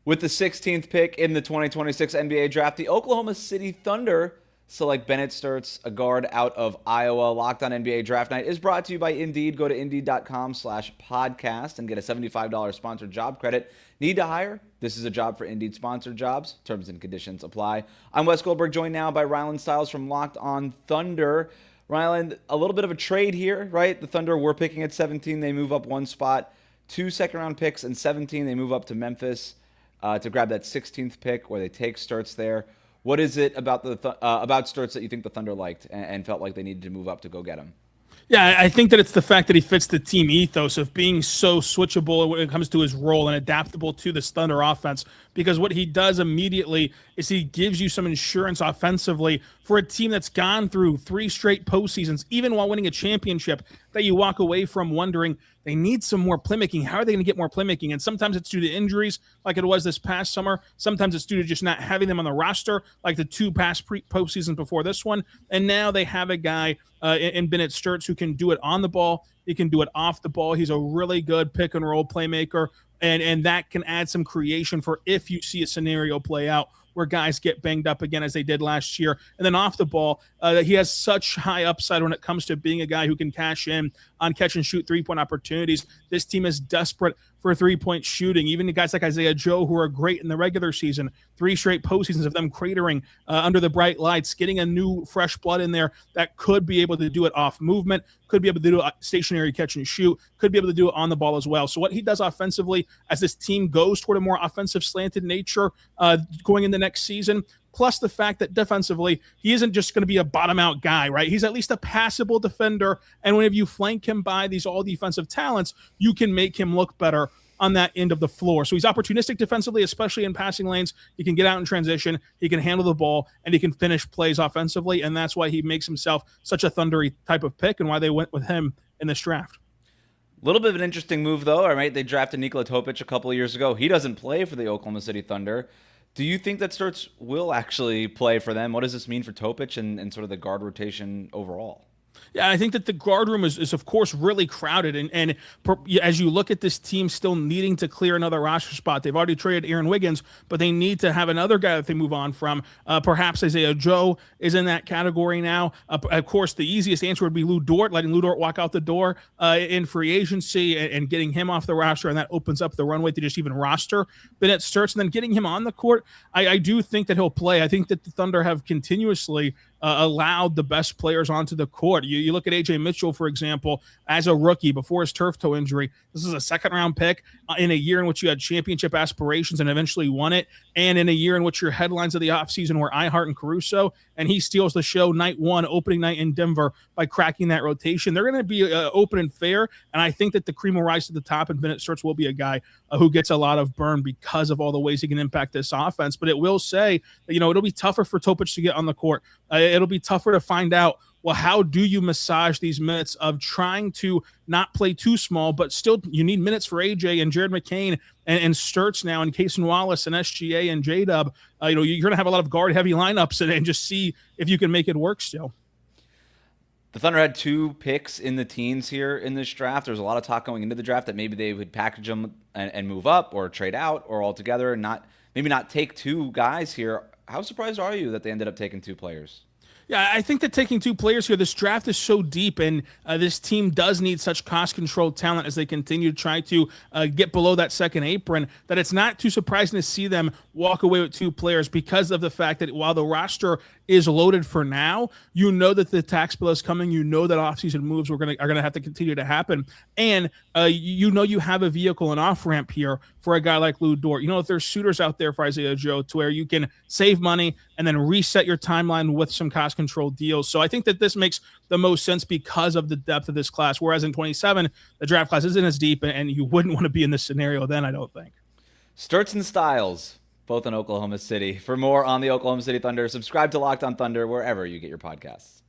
With the 16th pick in the 2026 NBA draft, the Oklahoma City Thunder select Bennett Stirtz, a guard out of Iowa. Locked on NBA Draft Night is brought to you by Indeed. Go to Indeed.com/podcast and get a $75 sponsored job credit. Need to hire? This is a job for Indeed sponsored jobs. Terms and conditions apply. I'm Wes Goldberg, joined now by Ryland Stiles from Locked on Thunder. Ryland, a little bit of a trade here, right? The Thunder were picking at 17. They move up one spot. 2 second-round picks, and 17 they move up to Memphis to grab that 16th pick, where they take Sturtz there. What is it about about Sturtz that you think the Thunder liked and felt like they needed to move up to go get him? Yeah, I think that it's the fact that he fits the team ethos of being so switchable when it comes to his role and adaptable to this Thunder offense. Because what he does immediately is he gives you some insurance offensively for a team that's gone through 3 straight postseasons, even while winning a championship, that you walk away from wondering they need some more playmaking. How are they going to get more playmaking? And sometimes it's due to injuries, like it was this past summer. Sometimes it's due to just not having them on the roster, like the 2 past postseasons before this one. And now they have a guy in Bennett Stirtz who can do it on the ball. He can do it off the ball. He's a really good pick and roll playmaker. And that can add some creation for if you see a scenario play out where guys get banged up again as they did last year. And then off the ball, he has such high upside when it comes to being a guy who can cash in on catch and shoot 3-point opportunities. This team is desperate for 3-point shooting. Even the guys like Isaiah Joe, who are great in the regular season, 3 straight postseasons of them cratering under the bright lights, getting a new fresh blood in there that could be able to do it off movement, could be able to do a stationary catch and shoot, could be able to do it on the ball as well. So what he does offensively as this team goes toward a more offensive slanted nature going in the next season, plus the fact that defensively, he isn't just going to be a bottom-out guy, right? He's at least a passable defender, and whenever you flank him by these all-defensive talents, you can make him look better on that end of the floor. So he's opportunistic defensively, especially in passing lanes. He can get out in transition, he can handle the ball, and he can finish plays offensively, and that's why he makes himself such a thundery type of pick and why they went with him in this draft. A little bit of an interesting move, though. All right, they drafted Nikola Topic a couple of years ago. He doesn't play for the Oklahoma City Thunder. Do you think that Sturtz will actually play for them? What does this mean for Topic and sort of the guard rotation overall? Yeah, I think that the guard room is of course really crowded, and as you look at this team still needing to clear another roster spot, they've already traded Aaron Wiggins, but they need to have another guy that they move on from. Perhaps Isaiah Joe is in that category now. Of course, the easiest answer would be Lou Dort, letting Lou Dort walk out the door in free agency and getting him off the roster, and that opens up the runway to just even roster Bennett Stirtz, and then getting him on the court. I do think that he'll play. I think that the Thunder have continuously allowed the best players onto the court. You look at A.J. Mitchell, for example, as a rookie before his turf toe injury. This is a second-round pick in a year in which you had championship aspirations and eventually won it, and in a year in which your headlines of the offseason were Ihart and Caruso, and he steals the show night one, opening night in Denver, by cracking that rotation. They're going to be open and fair, and I think that the cream will rise to the top, and Bennett Stirtz will be a guy who gets a lot of burn because of all the ways he can impact this offense. But it will say that, it'll be tougher for Topic to get on the court. It'll be tougher to find out, well, how do you massage these minutes of trying to not play too small, but still you need minutes for AJ and Jared McCain and Sturtz now and Cason Wallace and SGA and J-Dub. You're going to have a lot of guard-heavy lineups and just see if you can make it work still. The Thunder had 2 picks in the teens here in this draft. There's a lot of talk going into the draft that maybe they would package them and move up or trade out or altogether and maybe not take 2 guys here. How surprised are you that they ended up taking 2 players? Yeah, I think that taking 2 players here, this draft is so deep, and this team does need such cost-controlled talent as they continue to try to get below that second apron, that it's not too surprising to see them walk away with 2 players because of the fact that while the roster is loaded for now, that the tax bill is coming, that offseason moves are going to have to continue to happen, and you have a vehicle and off-ramp here for a guy like Lou Dort. If there's suitors out there for Isaiah Joe to where you can save money and then reset your timeline with some cost control deals. So I think that this makes the most sense because of the depth of this class, whereas in 27, the draft class isn't as deep, and you wouldn't want to be in this scenario then, I don't think. Sturtz and Stiles, both in Oklahoma City. For more on the Oklahoma City Thunder, subscribe to Locked on Thunder wherever you get your podcasts.